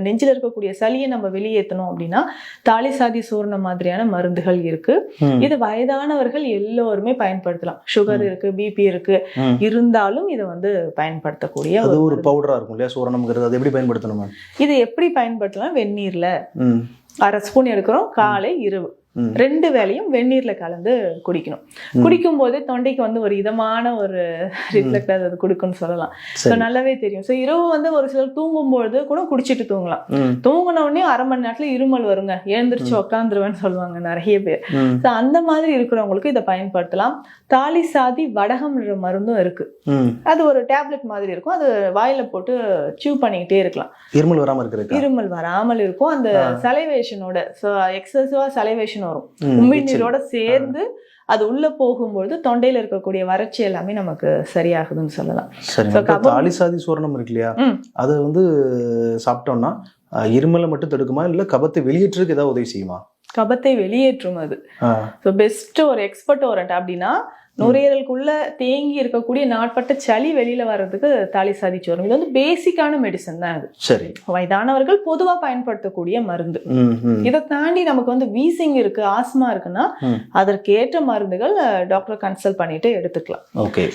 நெஞ்சில் இருக்கக்கூடிய சளியை நம்ம வெளியேற்றணும் அப்படின்னா தாலிசாதி சூர்ணம் மாதிரியான மருந்துகள் இருக்கு. இது வயதானவர்கள் எல்லோருமே பயன்படுத்தலாம். சுகர் இருக்கு, பிபி இருக்கு, இருந்தாலும் இதை வந்து பயன்படுத்தக்கூடிய ஒரு பவுடரா இருக்கும் இல்லையா சூரணம்ங்கிறது. அது எப்படி பயன்படுத்தணும்? இது எப்படி பயன்படுத்தலாம்? வெந்நீர்ல 1/2 ஸ்பூன் எடுக்கிறோம், காலை இரவு 2 வேளையும் வெந்நீர்ல கலந்து குடிக்கணும். குடிக்கும் போது தொண்டைக்கு வந்து ஒரு இதமான ஒரு ரிஃப்ளெக்ட் அது கொடுக்குன்னு சொல்லலாம். நல்லாவே தெரியும். ஸோ இரவு வந்து ஒரு சிலர் தூங்கும்பொழுது கூட குடிச்சிட்டு தூங்கலாம். தூங்கின உடனே 1/2 மணி நேரத்துல இருமல் வருங்க, எழுந்திரிச்சு உக்காந்துருவேன்னு சொல்லுவாங்க நிறைய பேர். ஸோ அந்த மாதிரி இருக்கிறவங்களுக்கு இதை பயன்படுத்தலாம். தாலிசாதி வடகம்ன்ற மருந்தும் இருக்கு. அது ஒரு டேப்லெட் மாதிரி இருக்கும். அது வாயில போட்டு சிவ் பண்ணிக்கிட்டே இருக்கலாம். இருமல் வராமல் இருக்கிறது. இருமல் வராமல் இருக்கும். அந்த சலைவேஷனோட எக்ஸசிவா சலைவேஷன் வரும், உமிழ்நீரோட சேர்ந்து அது உள்ள போகும்போது தொண்டையில இருக்கக்கூடிய வறட்சி எல்லாமே நமக்கு சரியாகுதுன்னு சொல்லலாம். தாலிசாதி சூரணம் இருக்கு இல்லையா, அது வந்து சாப்பிட்டோம்னா இருமலை மட்டும் தடுக்குமா இல்ல கபத்தை வெளியேற்றுறதுக்கு ஏதாவது உதவி செய்யுமா? கபத்தை வெளியேற்றும். அது பெஸ்ட் ஒரு எக்ஸ்பர்ட் வாரண்ட் அப்படின்னா நுரையீரலுக்குள்ள தேங்கி இருக்கக்கூடிய நாட்பட்ட சளி வெளியில வர்றதுக்கு தாலிசாதி சூரணம். இது வந்து பேசிக்கான மெடிசன் தான். அது சரி, வயதானவர்கள் பொதுவா பயன்படுத்தக்கூடிய மருந்து. இதை தாண்டி நமக்கு வந்து வீசிங் இருக்கு, ஆஸ்மா இருக்குன்னா அதற்கு ஏற்ற மருந்துகள் டாக்டர் கன்சல்ட் பண்ணிட்டு எடுத்துக்கலாம்.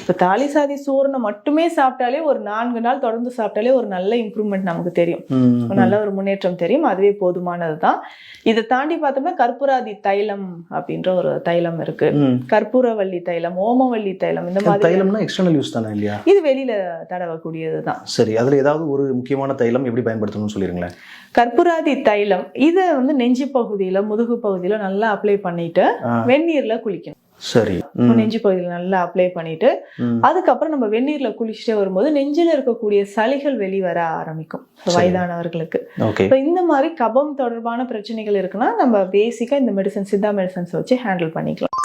இப்ப தாலிசாதி சூரணம் மட்டுமே சாப்பிட்டாலே ஒரு 4 நாள் தொடர்ந்து சாப்பிட்டாலே ஒரு நல்ல இம்ப்ரூவ்மெண்ட் நமக்கு தெரியும், நல்ல ஒரு முன்னேற்றம் தெரியும். அதுவே போதுமானதுதான். இதை தாண்டி பார்த்தோம்னா கற்பூராதி தைலம் அப்படின்ற ஒரு தைலம் இருக்கு, கற்பூரவள்ளி தைலம், ஓமவல்லி தைலம். இந்த மாதிரி தைலம்னா எக்ஸ்டர்னல் யூஸ் தானே இல்லையா? இது வெளியில தடவக்கூடியதுதான். சரி, அதுல ஏதாவது ஒரு முக்கியமான தைலம் எப்படி பயன்படுத்தணும்னு சொல்லிருங்களேன். கற்பூராதி தைலம் இதை வந்து நெஞ்சு பகுதியில, முதுகு பகுதியில நல்லா அப்ளை பண்ணிட்டு வெந்நீர்ல குளிக்கணும். சரி, நெஞ்சு பகுதியில் நல்லா அப்ளை பண்ணிட்டு அதுக்கப்புறம் நம்ம வெந்நீர்ல குளிச்சுட்டே வரும்போது நெஞ்சில இருக்கக்கூடிய சளிகள் வெளிவர ஆரம்பிக்கும் வயதானவர்களுக்கு. இந்த மாதிரி கபம் தொடர்பான பிரச்சனைகள் இருக்குன்னா நம்ம பேசிக்கா இந்த மெடிசன், சித்தா மெடிசன்ஸ் வச்சு ஹேண்டில் பண்ணிக்கலாம்.